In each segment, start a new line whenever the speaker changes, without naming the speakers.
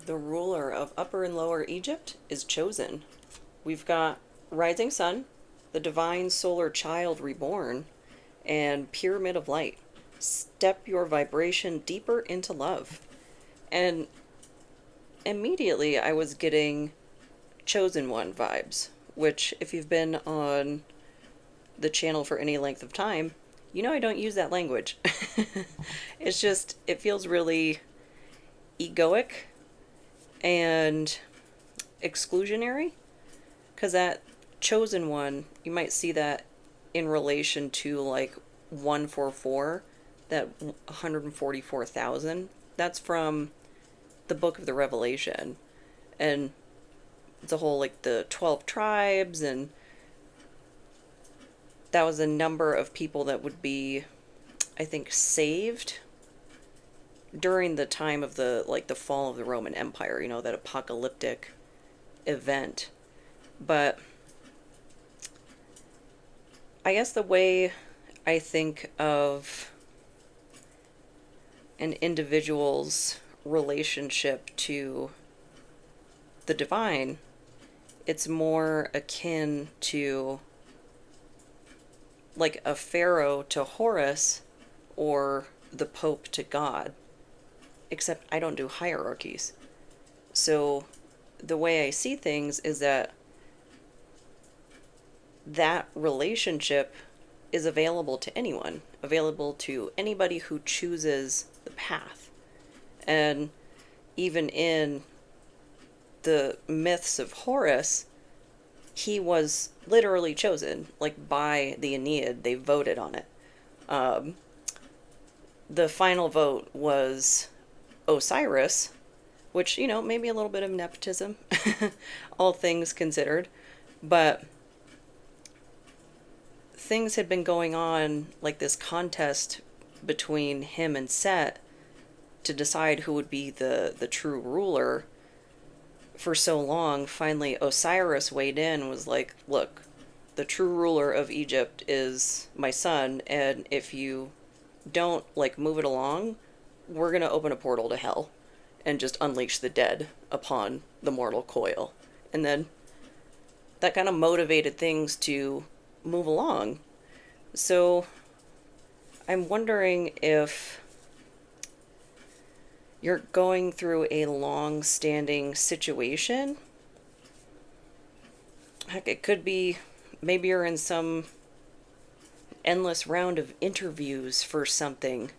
The ruler of Upper and Lower Egypt is chosen. We've got Rising Sun, the Divine Solar Child Reborn, and Pyramid of Light. Step your vibration deeper into love. And immediately I was getting Chosen One vibes, which, if you've been on the channel for any length of time, you know I don't use that language. It's just, it feels really egoic and exclusionary, because that chosen one, you might see that in relation to like 144, that 144,000. That's from the book of the Revelation. And it's a whole like the 12 tribes, and that was a number of people that would be, I think, saved during the time of the like the fall of the Roman Empire, you know, that apocalyptic event. But I guess the way I think of an individual's relationship to the divine, it's more akin to like a pharaoh to Horus or the Pope to God, except I don't do hierarchies. So the way I see things is that that relationship is available to anyone, available to anybody who chooses the path. And even in the myths of Horus, he was literally chosen, like by the Aeneid. They voted on it. The final vote was Osiris, which, you know, maybe a little bit of nepotism, all things considered. But things had been going on, like this contest between him and Set to decide who would be the true ruler for so long. Finally, Osiris weighed in and was like, look, the true ruler of Egypt is my son, and if you don't, like, move it along, we're gonna open a portal to hell and just unleash the dead upon the mortal coil. And then that kind of motivated things to move along. So I'm wondering if you're going through a long-standing situation. Heck, it could be maybe you're in some endless round of interviews for something,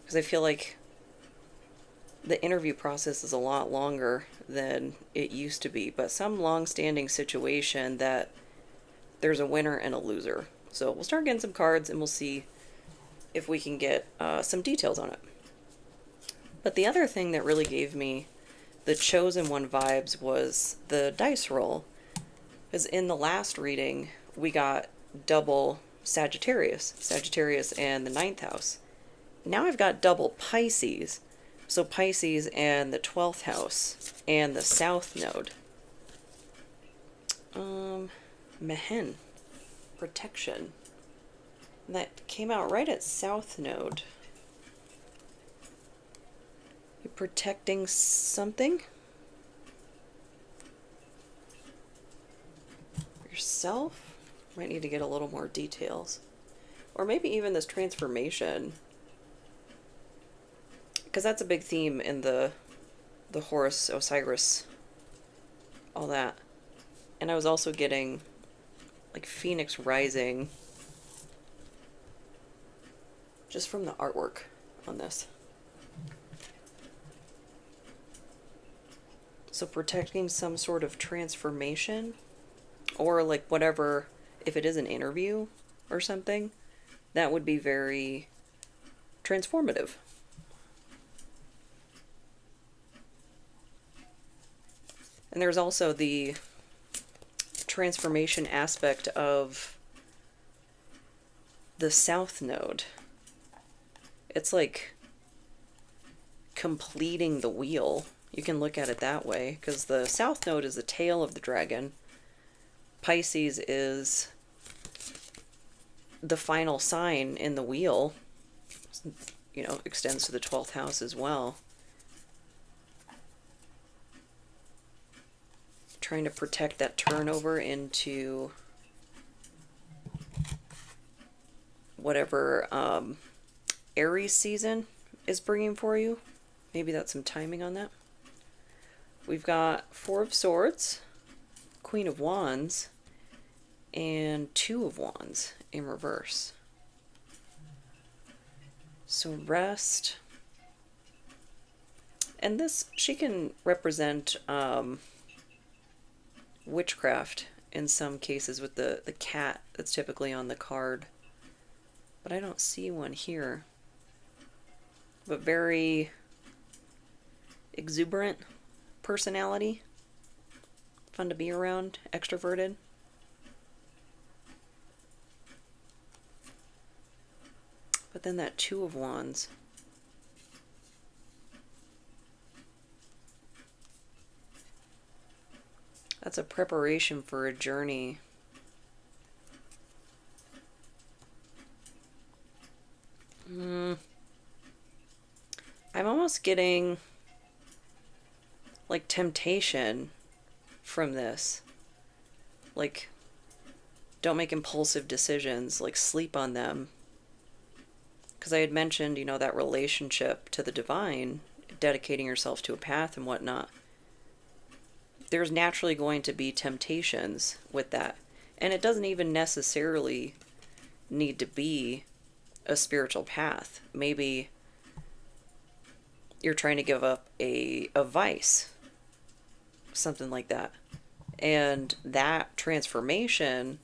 because I feel like the interview process is a lot longer than it used to be, but some long-standing situation that there's a winner and a loser. So we'll start getting some cards and we'll see if we can get some details on it. But the other thing that really gave me the chosen one vibes was the dice roll. Because in the last reading, we got double Sagittarius and the ninth house. Now I've got double Pisces. So Pisces and the 12th house and the south node. Mehen. Protection. And that came out right at south node. You're protecting something? Yourself? Might need to get a little more details. Or maybe even this transformation. Because that's a big theme in the Horus, Osiris, all that. And I was also getting like Phoenix Rising just from the artwork on this. So protecting some sort of transformation, or like whatever, if it is an interview or something, that would be very transformative. And there's also the transformation aspect of the south node. It's like completing the wheel. You can look at it that way, because the south node is the tail of the dragon. Pisces is the final sign in the wheel. You know, extends to the 12th house as well. trying to protect that turnover into whatever Aries season is bringing for you. Maybe that's some timing on that. We've got Four of Swords, Queen of Wands, and Two of Wands in reverse. So rest. And this, she can represent witchcraft in some cases with the cat that's typically on the card. But I don't see one here. But very exuberant personality. Fun to be around, extroverted. But then that Two of Wands. That's a preparation for a journey. I'm almost getting like temptation from this. Like, don't make impulsive decisions, like sleep on them. Because I had mentioned, you know, that relationship to the divine, dedicating yourself to a path and whatnot. There's naturally going to be temptations with that. And it doesn't even necessarily need to be a spiritual path. Maybe you're trying to give up a vice, something like that. And that transformation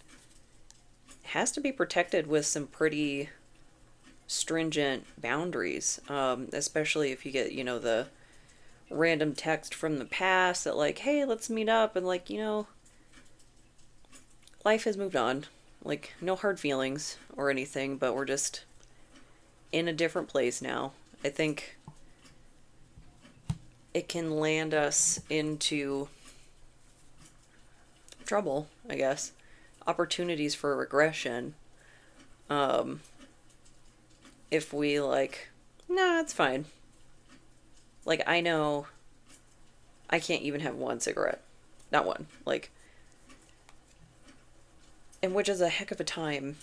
has to be protected with some pretty stringent boundaries, especially if you get, you know, the random text from the past that like, hey, let's meet up, and like, you know, life has moved on, like no hard feelings or anything, but we're just in a different place now. I think it can land us into trouble, I guess, opportunities for regression, if we like, nah, it's fine. Like, I know I can't even have one cigarette. Not one. Like, and which is a heck of a time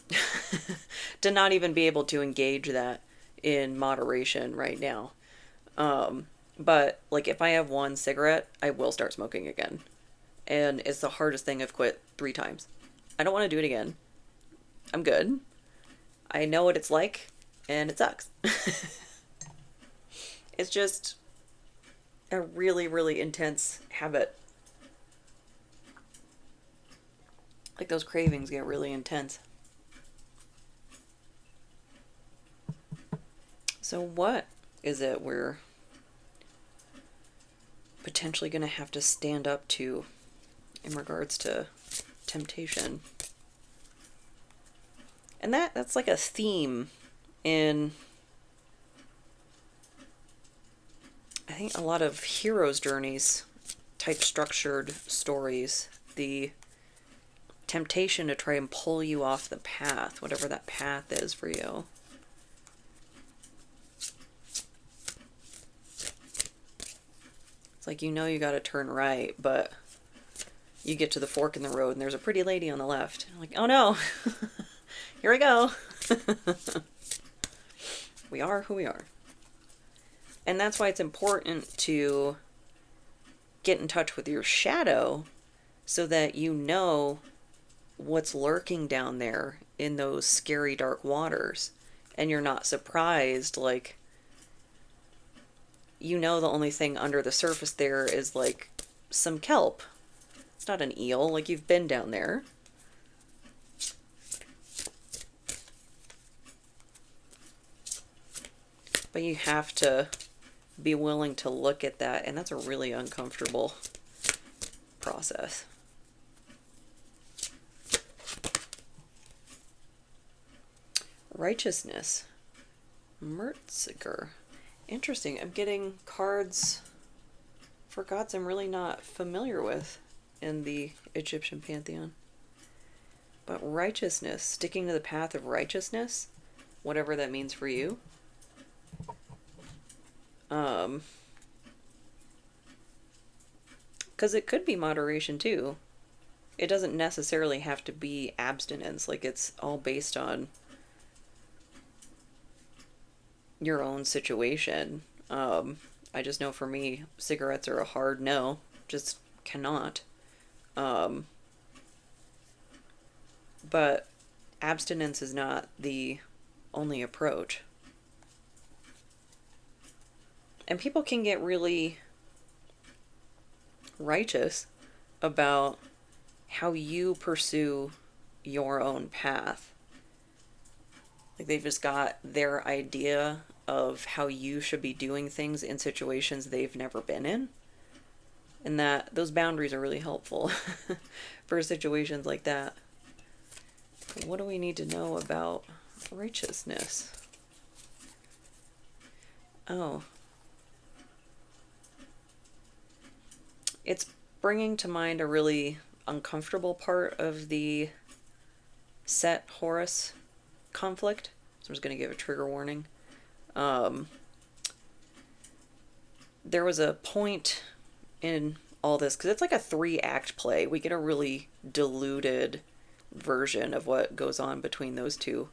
to not even be able to engage that in moderation right now. But, like, if I have one cigarette, I will start smoking again. And it's the hardest thing. I've quit 3 times. I don't want to do it again. I'm good. I know what it's like, and it sucks. It's just a really, really intense habit. Like, those cravings get really intense. So what is it we're potentially going to have to stand up to in regards to temptation? And that's like a theme in, I think, a lot of hero's journeys type structured stories. The temptation to try and pull you off the path, whatever that path is for you. It's like, you know, you got to turn right, but you get to the fork in the road and there's a pretty lady on the left. I'm like, oh no, here we go. We are who we are. And that's why it's important to get in touch with your shadow so that you know what's lurking down there in those scary dark waters. And you're not surprised, like, you know, the only thing under the surface there is like some kelp. It's not an eel, like, you've been down there. But you have to be willing to look at that, and that's a really uncomfortable process. Righteousness. Mertziger. Interesting. I'm getting cards for gods I'm really not familiar with in the Egyptian pantheon. But righteousness, sticking to the path of righteousness, whatever that means for you. Because it could be moderation too. It doesn't necessarily have to be abstinence. Like, it's all based on your own situation. I just know for me, cigarettes are a hard no. Just cannot. Um, but abstinence is not the only approach. And people can get really righteous about how you pursue your own path. Like, they've just got their idea of how you should be doing things in situations they've never been in. And that those boundaries are really helpful for situations like that. What do we need to know about righteousness? Oh. It's bringing to mind a really uncomfortable part of the Set Horus conflict. So I'm just going to give a trigger warning. There was a point in all this, because it's like a 3-act play. We get a really diluted version of what goes on between those two.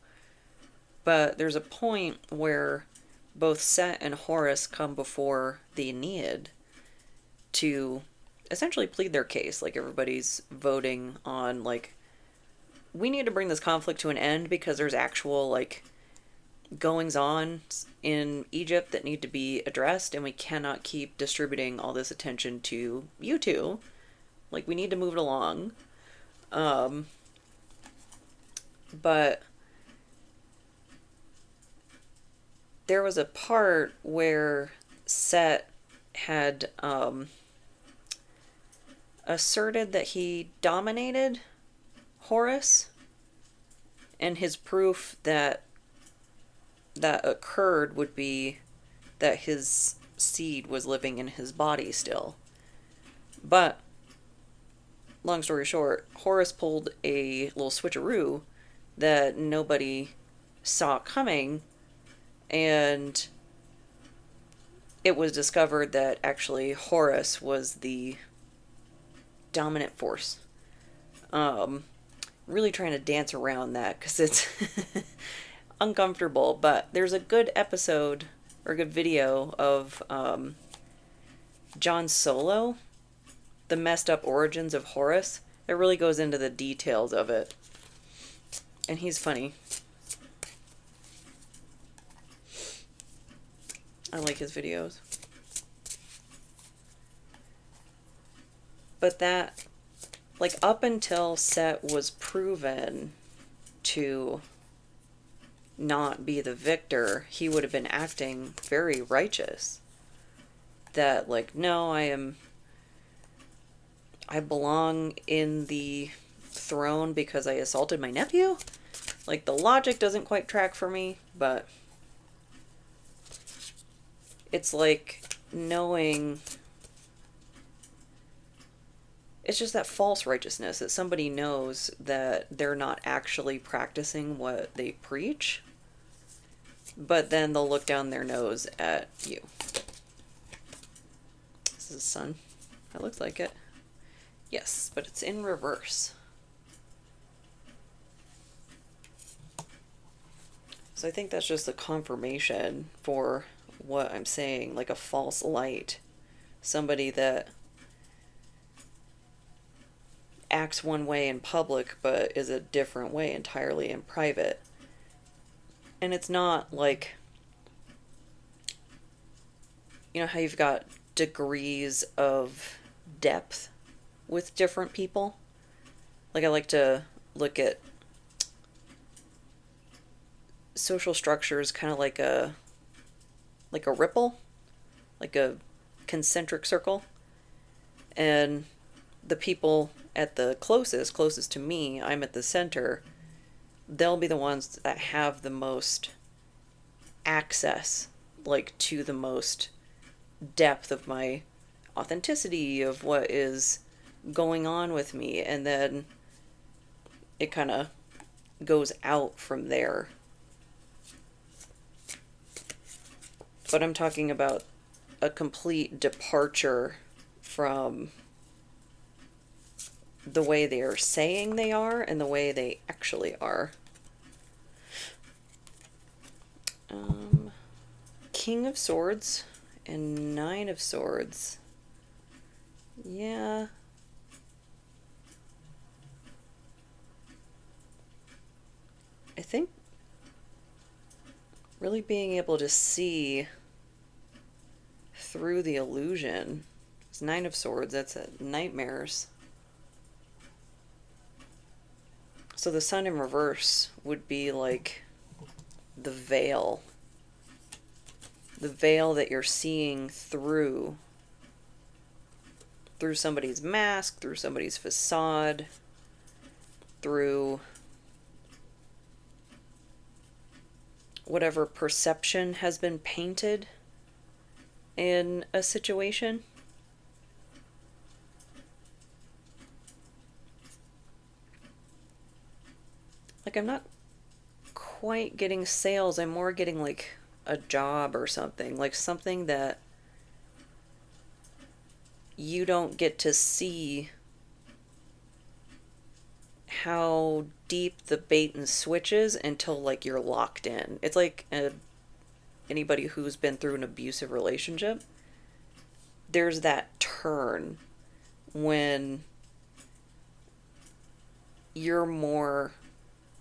But there's a point where both Set and Horus come before the Aeneid to essentially plead their case. Like, everybody's voting on, like, we need to bring this conflict to an end because there's actual, like, goings on in Egypt that need to be addressed, and we cannot keep distributing all this attention to you two. Like, we need to move it along. But there was a part where Set had asserted that he dominated Horus, and his proof that that occurred would be that his seed was living in his body still. But long story short, Horus pulled a little switcheroo that nobody saw coming, and it was discovered that actually Horus was the dominant force. Really trying to dance around that because it's uncomfortable, but there's a good episode or a good video of John Solo, The Messed Up Origins of Horus. It really goes into the details of it. And he's funny. I like his videos. But that, like, up until Set was proven to not be the victor, he would have been acting very righteous. That, like, no, I belong in the throne because I assaulted my nephew? Like, the logic doesn't quite track for me, but it's like knowing... It's just that false righteousness that somebody knows that they're not actually practicing what they preach, but then they'll look down their nose at you. This is the sun. That looks like it. Yes, but it's in reverse. So I think that's just a confirmation for what I'm saying, like a false light. Somebody that acts one way in public but is a different way entirely in private. And it's not like, you know how you've got degrees of depth with different people? Like, I like to look at social structures kind of like a ripple, like a concentric circle. And the people at the closest to me, I'm at the center, they'll be the ones that have the most access, like, to the most depth of my authenticity, of what is going on with me, and then it kind of goes out from there. But I'm talking about a complete departure from the way they are saying they are and the way they actually are. King of Swords and Nine of Swords. Yeah. I think really being able to see through the illusion. It's Nine of Swords, that's nightmares. So the Sun in reverse would be like the veil. The veil that you're seeing through somebody's mask, through somebody's facade, through whatever perception has been painted in a situation. Like, I'm not quite getting sales, I'm more getting like a job or something. Like something that you don't get to see how deep the bait and switch is until like you're locked in. It's like anybody who's been through an abusive relationship. There's that turn when you're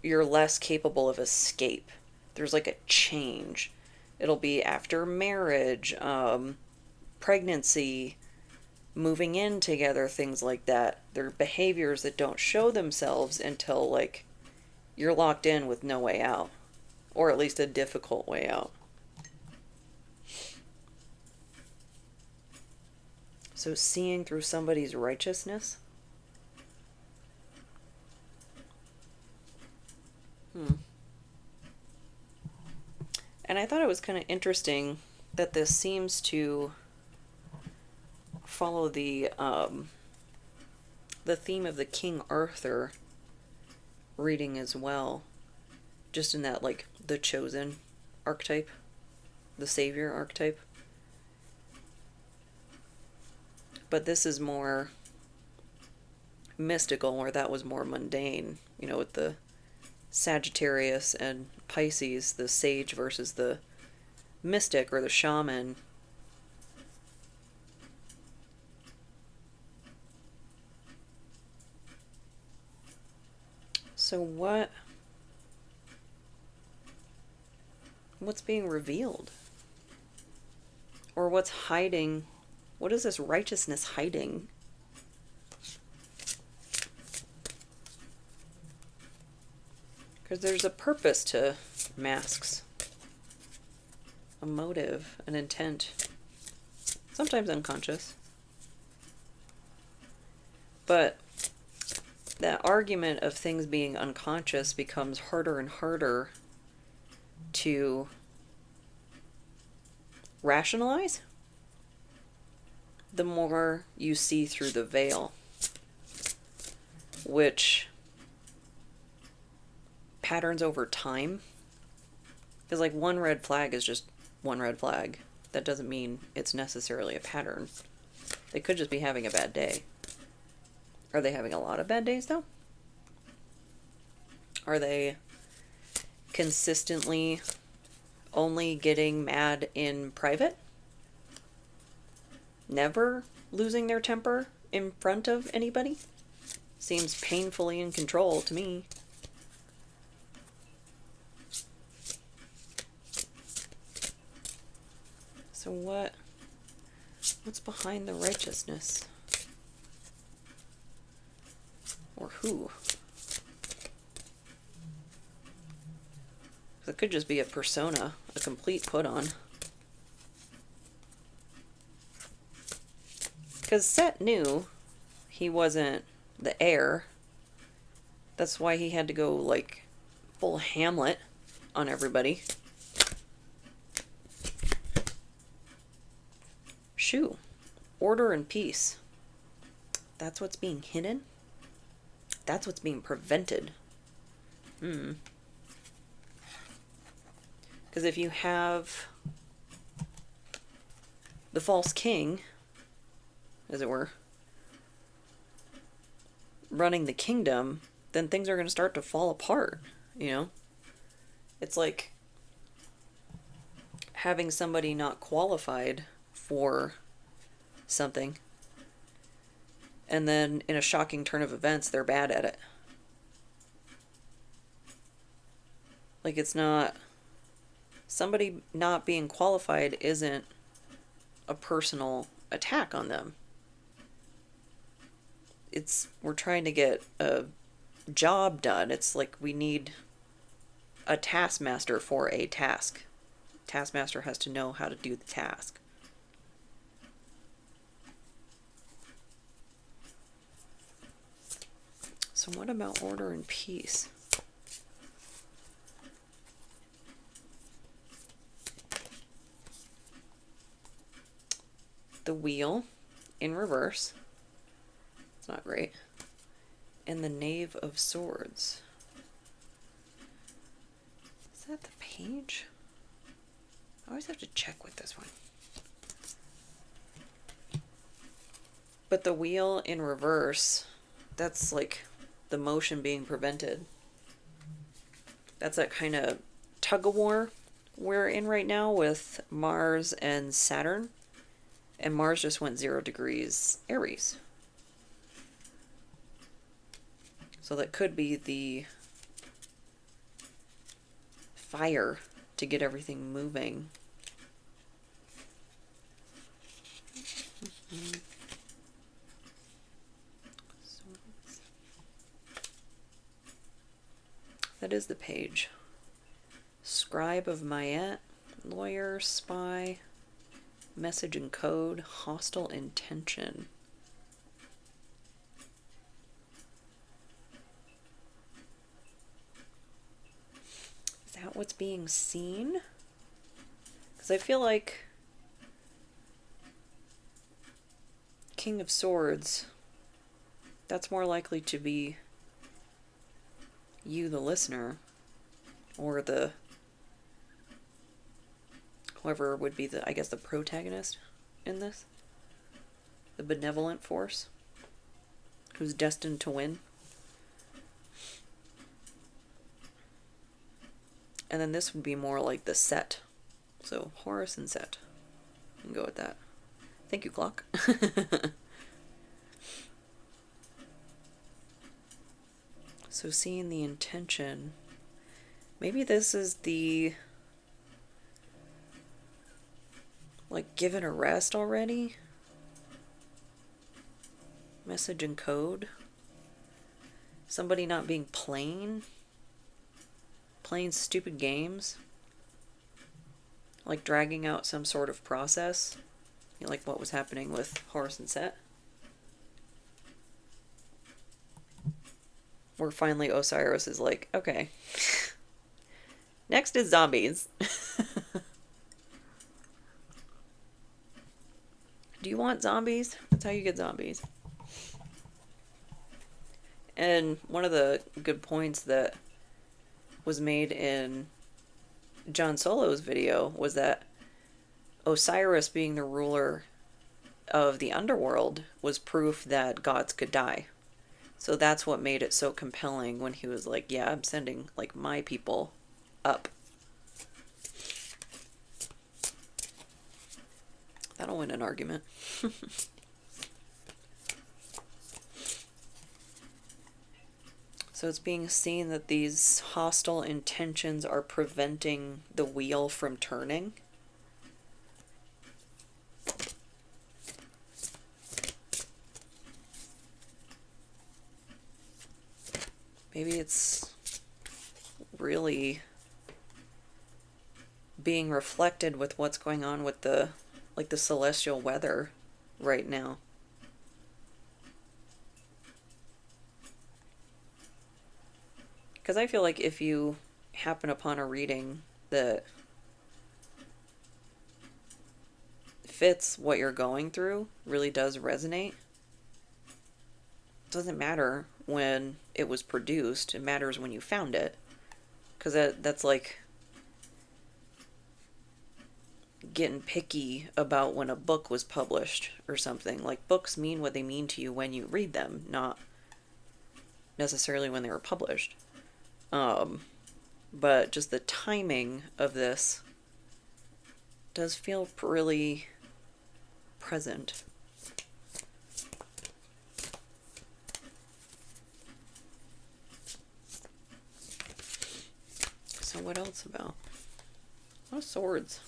less capable of escape. There's like a change. It'll be after marriage, pregnancy, moving in together, things like that. There are behaviors that don't show themselves until like you're locked in with no way out, or at least a difficult way out. So seeing through somebody's righteousness. And I thought it was kind of interesting that this seems to follow the theme of the King Arthur reading as well. Just in that, like, the chosen archetype, the savior archetype. But this is more mystical, where that was more mundane, you know, with the Sagittarius and Pisces, the sage versus the mystic or the shaman. So what's being revealed? Or what's hiding? What is this righteousness hiding? Because there's a purpose to masks. A motive, an intent. Sometimes unconscious. But that argument of things being unconscious becomes harder and harder to rationalize the more you see through the veil, which patterns over time. Because like one red flag is just one red flag. That doesn't mean it's necessarily a pattern. They could just be having a bad day. Are they having a lot of bad days though? Are they consistently only getting mad in private? Never losing their temper in front of anybody? Seems painfully in control to me. So what's behind the righteousness? Or who? It could just be a persona, a complete put on. Because Set knew he wasn't the heir. That's why he had to go like full Hamlet on everybody. Shoo. Order and peace. That's what's being hidden? That's what's being prevented. Because if you have the false king, as it were, running the kingdom, then things are going to start to fall apart, you know? It's like having somebody not qualified for something, and then in a shocking turn of events, they're bad at it. Like, it's not... Somebody not being qualified isn't a personal attack on them. We're trying to get a job done. It's like we need a taskmaster for a task. Taskmaster has to know how to do the task. So what about order and peace? The wheel in reverse. It's not great. And the Knave of Swords. Is that the page? I always have to check with this one. But the wheel in reverse, that's like the motion being prevented. That's that kind of tug of war we're in right now with Mars and Saturn. And Mars just went 0 degrees Aries. So that could be the fire to get everything moving. That is the page. Scribe of Mayet, lawyer, spy, message and code, hostile intention. Is that what's being seen? Because I feel like King of Swords, that's more likely to be you, the listener, or the whoever would be the, I guess, the protagonist in this. The benevolent force who's destined to win. And then this would be more like the Set. So Horus and Set. You can go with that. Thank you, clock. So seeing the intention. Maybe this is the... like given a rest already? Message and code? Somebody not being plain? Playing stupid games? Like dragging out some sort of process? You know, like what was happening with Horus and Set? Where finally Osiris is like, okay. Next is zombies. Do you want zombies? That's how you get zombies. And one of the good points that was made in John Solo's video was that Osiris being the ruler of the underworld was proof that gods could die. So that's what made it so compelling when he was like, yeah, I'm sending like my people up. That'll win an argument. So it's being seen that these hostile intentions are preventing the wheel from turning. Maybe it's really being reflected with what's going on with the the celestial weather right now. Because I feel like if you happen upon a reading that fits what you're going through, really does resonate, it doesn't matter when it was produced, it matters when you found it. Because that's like getting picky about when a book was published or something. Like, books mean what they mean to you when you read them, not necessarily when they were published. But just the timing of this does feel really present. So what else about? Oh, swords.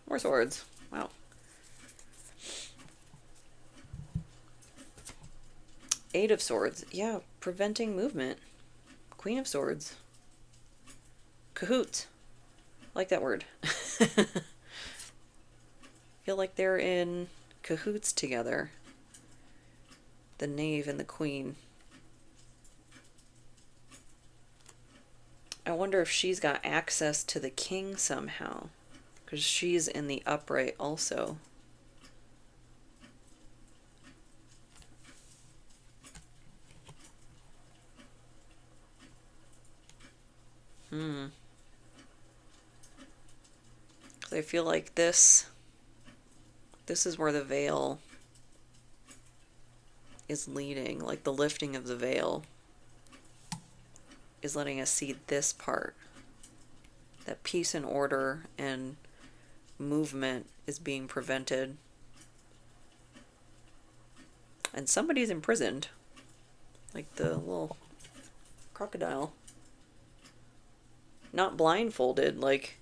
More swords. Wow. Eight of Swords. Yeah, preventing movement. Queen of Swords. Cahoots. Like that word. Feel like they're in cahoots together. The Knave and the Queen. I wonder if she's got access to the King somehow. Because she's in the upright also. Because I feel like this is where the veil is leading. Like the lifting of the veil is letting us see this part. That peace and order and movement is being prevented. And somebody's imprisoned. Like the little crocodile. Not blindfolded, like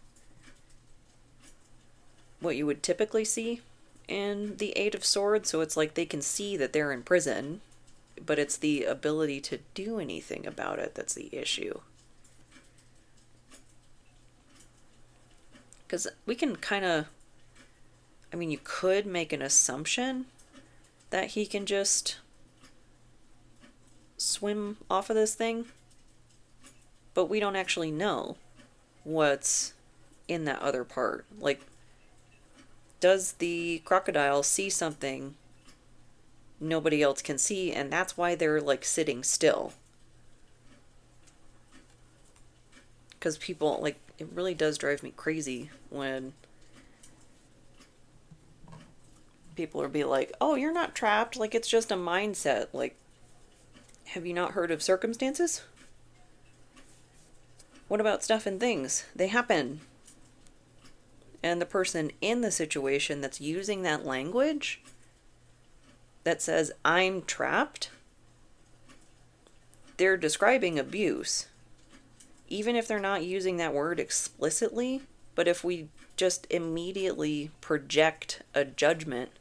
what you would typically see in the Eight of Swords. So it's like they can see that they're in prison, but it's the ability to do anything about it that's the issue. Because we can kind of, I mean, you could make an assumption that he can just swim off of this thing, but we don't actually know what's in that other part. Like, does the crocodile see something nobody else can see, and that's why they're like sitting still? Because people, like, it really does drive me crazy when people are be like, oh, you're not trapped, like it's just a mindset. Like, have you not heard of circumstances? What about stuff and things? They happen. And the person in the situation that's using that language that says, I'm trapped, they're describing abuse. Even if they're not using that word explicitly, but if we just immediately project a judgment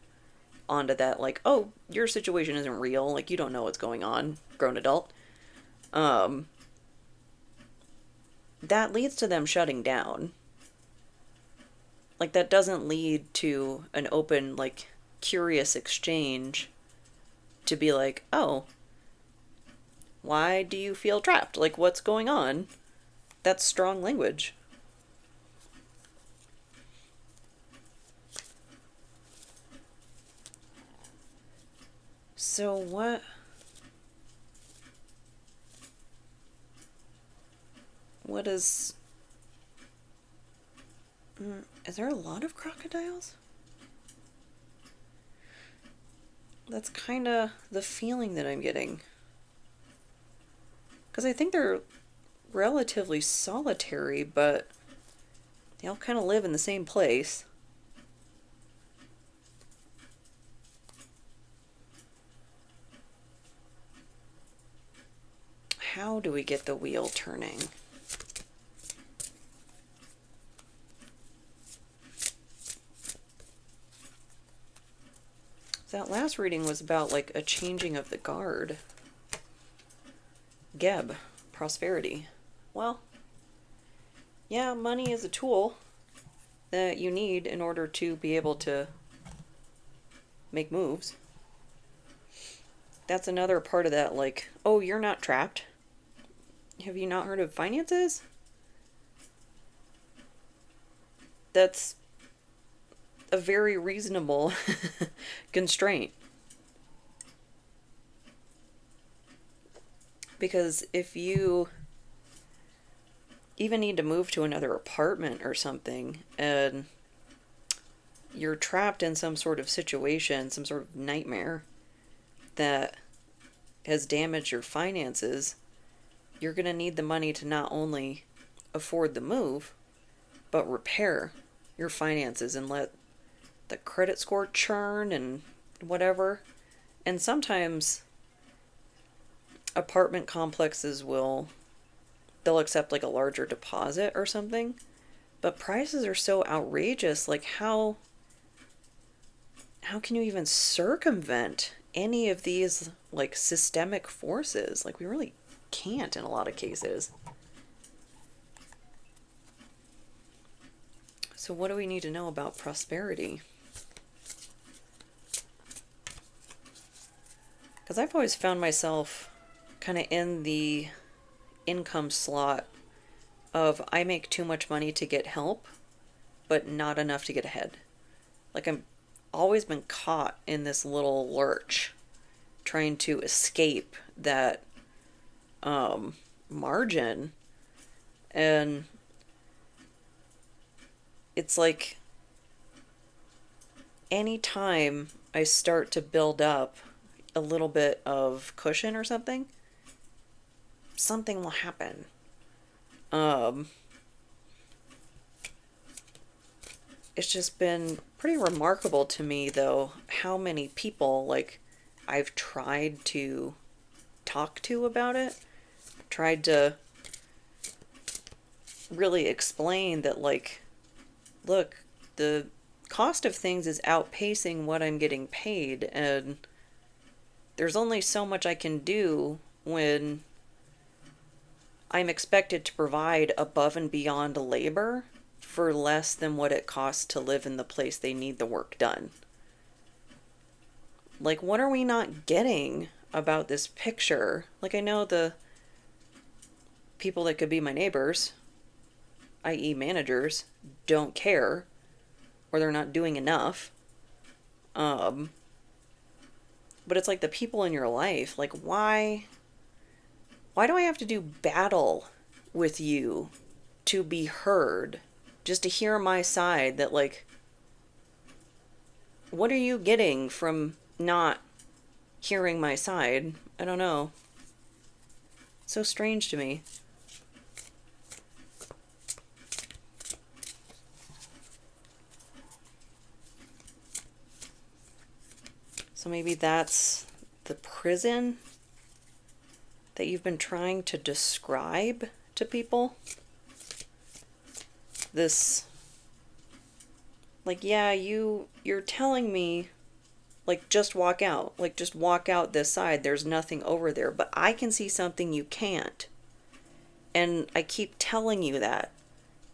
onto that, like, oh, your situation isn't real, like, you don't know what's going on, grown adult, that leads to them shutting down. Like, that doesn't lead to an open, like, curious exchange to be like, oh, why do you feel trapped? Like, what's going on? That's strong language. So what is there a lot of crocodiles? That's kind of the feeling that I'm getting. Because I think they're relatively solitary, but they all kind of live in the same place. How do we get the wheel turning? That last reading was about like a changing of the guard. Geb, prosperity. Well, yeah, money is a tool that you need in order to be able to make moves. That's another part of that, like, oh, you're not trapped. Have you not heard of finances? That's a very reasonable constraint. Because if you even need to move to another apartment or something, and you're trapped in some sort of situation, some sort of nightmare that has damaged your finances, you're going to need the money to not only afford the move, but repair your finances and let the credit score churn and whatever. And sometimes apartment complexes they'll accept like a larger deposit or something, but prices are so outrageous. Like how can you even circumvent any of these like systemic forces? Like we really can't in a lot of cases. So what do we need to know about prosperity? Because I've always found myself kind of in the income slot of I make too much money to get help, but not enough to get ahead. Like I'm always been caught in this little lurch, trying to escape that margin. And it's like anytime I start to build up a little bit of cushion or something will happen. It's just been pretty remarkable to me, though, how many people, like, I've tried to talk to about it, tried to really explain that, like, look, the cost of things is outpacing what I'm getting paid, and there's only so much I can do when I'm expected to provide above and beyond labor for less than what it costs to live in the place they need the work done. Like, what are we not getting about this picture? Like, I know the people that could be my neighbors, i.e. managers, don't care, or they're not doing enough. But it's like the people in your life, like, why do I have to do battle with you to be heard? Just to hear my side, that, like, what are you getting from not hearing my side? I don't know. It's so strange to me. So maybe that's the prison that you've been trying to describe to people. This, like, yeah, you're telling me, like, just walk out. Like, just walk out this side. There's nothing over there. But I can see something you can't. And I keep telling you that.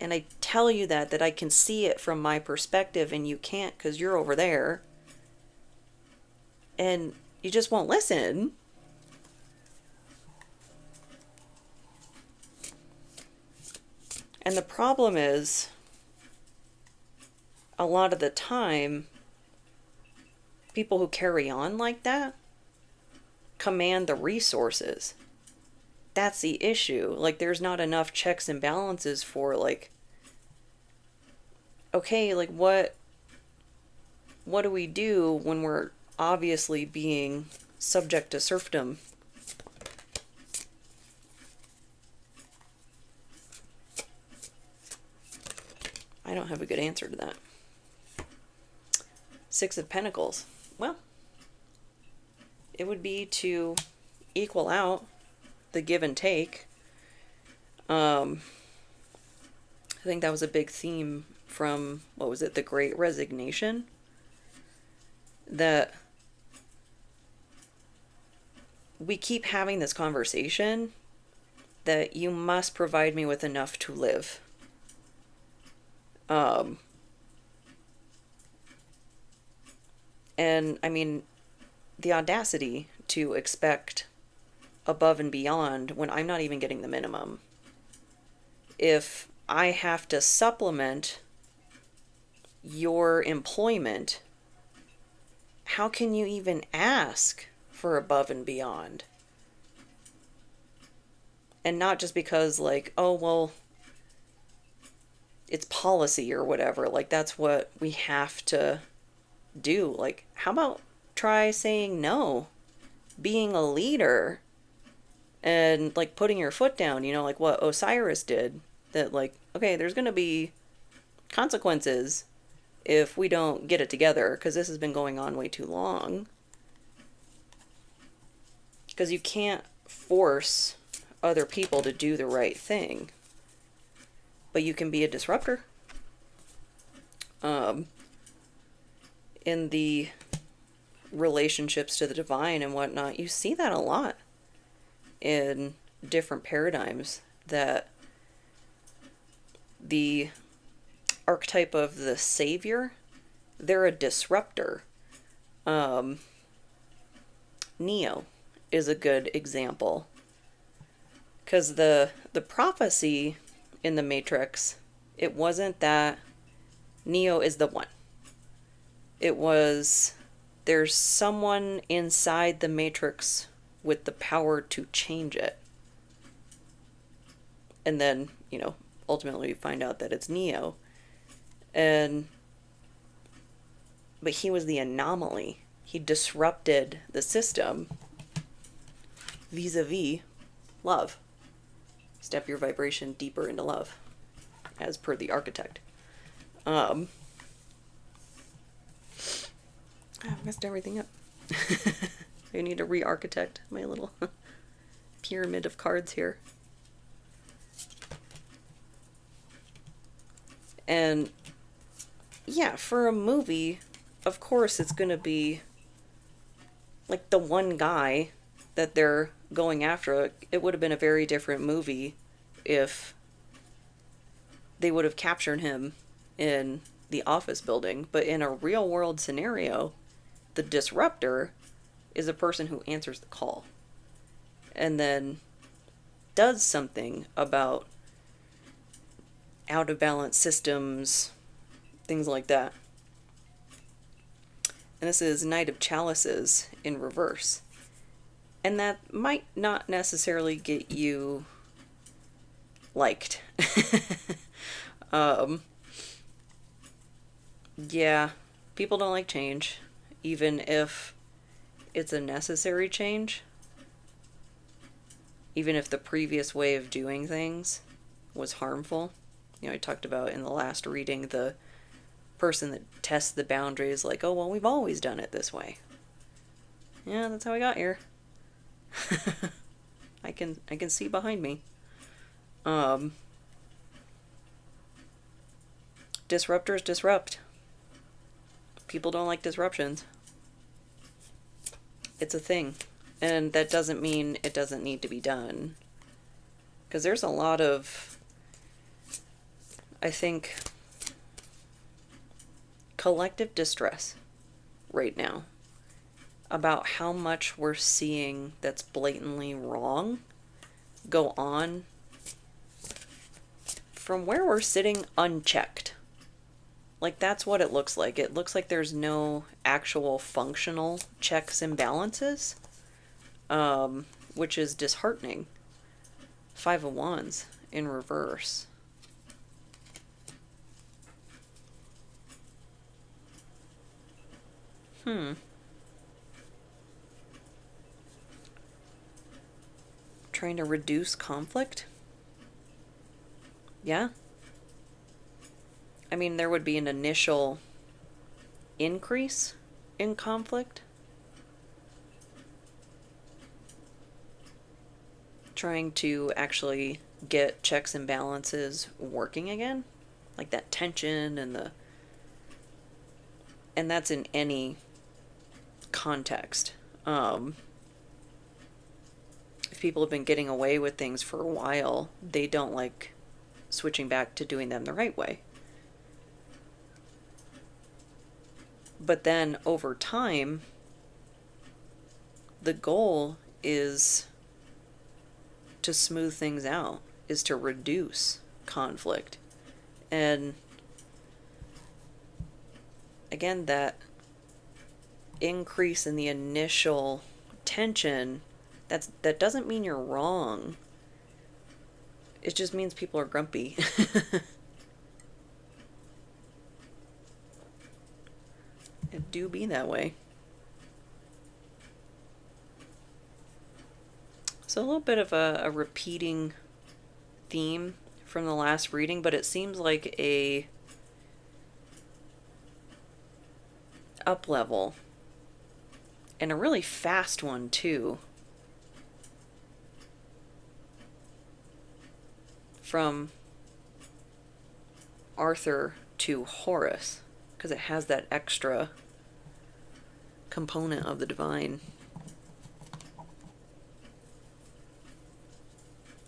And I tell you that I can see it from my perspective and you can't because you're over there. And you just won't listen. And the problem is, a lot of the time, people who carry on like that command the resources. That's the issue. Like, there's not enough checks and balances for, like, okay, like, what do we do when we're obviously being subject to serfdom? I don't have a good answer to that. Six of Pentacles. Well, it would be to equal out the give and take. I think that was a big theme from, what was it, The Great Resignation? That we keep having this conversation that you must provide me with enough to live. And I mean, the audacity to expect above and beyond when I'm not even getting the minimum. If I have to supplement your employment, how can you even ask for above and beyond? And not just because, like, oh, well, it's policy or whatever. Like, that's what we have to do. Like, how about try saying no? Being a leader and like putting your foot down, like what Osiris did, that like, okay, there's going to be consequences if we don't get it together, because this has been going on way too long. Because you can't force other people to do the right thing, but you can be a disruptor. In the relationships to the divine and whatnot, you see that a lot in different paradigms, that the archetype of the savior, they're a disruptor. Neo is a good example, because the prophecy in the Matrix, it wasn't that Neo is the one. It was, there's someone inside the Matrix with the power to change it. And then, ultimately we find out that it's Neo. But he was the anomaly. He disrupted the system vis-a-vis love. Step your vibration deeper into love, as per the architect. I messed everything up. I need to re-architect my little pyramid of cards here. And yeah, for a movie, of course it's going to be like the one guy that they're going after. It would have been a very different movie if they would have captured him in the office building. But in a real world scenario, the disruptor is a person who answers the call and then does something about out of balance systems, things like that. And this is Knight of Chalices in reverse. And that might not necessarily get you liked. Yeah, people don't like change, even if it's a necessary change. Even if the previous way of doing things was harmful. I talked about in the last reading the person that tests the boundaries, like, oh, well, we've always done it this way. Yeah, that's how I got here. I can see behind me. Disruptors disrupt. People don't like disruptions. It's a thing. And that doesn't mean it doesn't need to be done. Because there's a lot of, I think, collective distress right now about how much we're seeing that's blatantly wrong go on from where we're sitting unchecked. Like, that's what it looks like. It looks like there's no actual functional checks and balances, which is disheartening. 5 of Wands in reverse. Trying to reduce conflict? Yeah. I mean, there would be an initial increase in conflict. Trying to actually get checks and balances working again. Like that tension and that's in any context. If people have been getting away with things for a while, they don't like switching back to doing them the right way. But then over time, the goal is to smooth things out, is to reduce conflict. And again, that increase in the initial tension, that doesn't mean you're wrong. It just means people are grumpy. It do be that way. So a little bit of a repeating theme from the last reading, but it seems like a up level, and a really fast one too, from Arthur to Horus, because it has that extra component of the divine.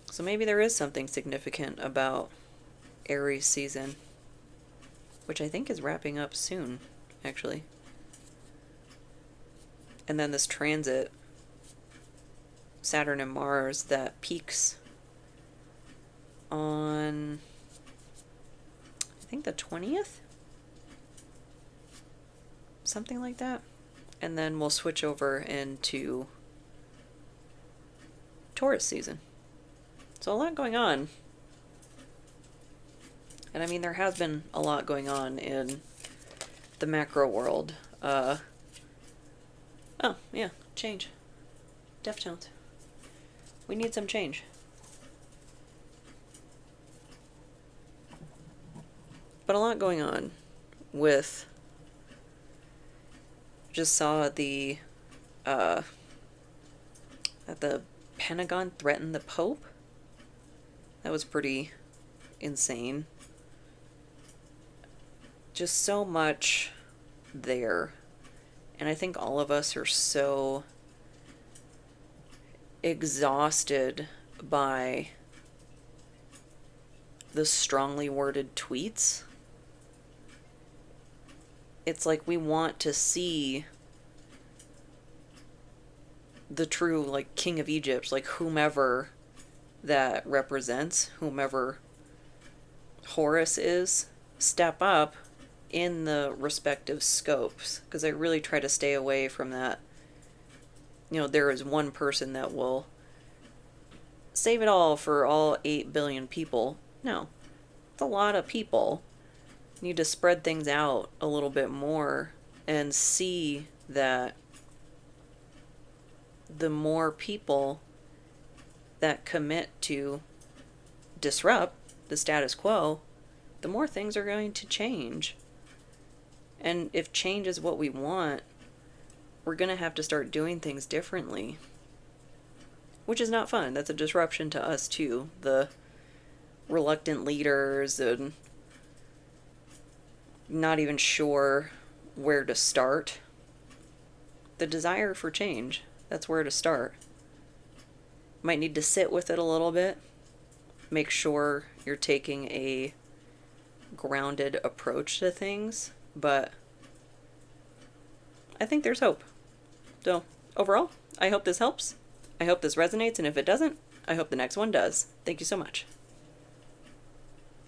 So maybe there is something significant about Aries season, which I think is wrapping up soon, actually. And then this transit, Saturn and Mars, that peaks on, I think, the 20th? Something like that. And then we'll switch over into Taurus season. So a lot going on. And I mean, there has been a lot going on in the macro world. Oh, yeah, change. Deftones. We need some change. But a lot going on with... Just saw the... that the Pentagon threatened the Pope. That was pretty insane. Just so much there. And I think all of us are so exhausted by the strongly worded tweets. It's like we want to see the true, like, King of Egypt, like whomever that represents, whomever Horus is, step up in the respective scopes, because I really try to stay away from that. You know, there is one person that will save it all for all 8 billion people. No, it's a lot of people. You need to spread things out a little bit more and see that the more people that commit to disrupt the status quo, the more things are going to change. And if change is what we want, we're going to have to start doing things differently. Which is not fun. That's a disruption to us too. The reluctant leaders and not even sure where to start. The desire for change, that's where to start. Might need to sit with it a little bit. Make sure you're taking a grounded approach to things. But I think there's hope. So, overall, I hope this helps. I hope this resonates, and if it doesn't, I hope the next one does. Thank you so much.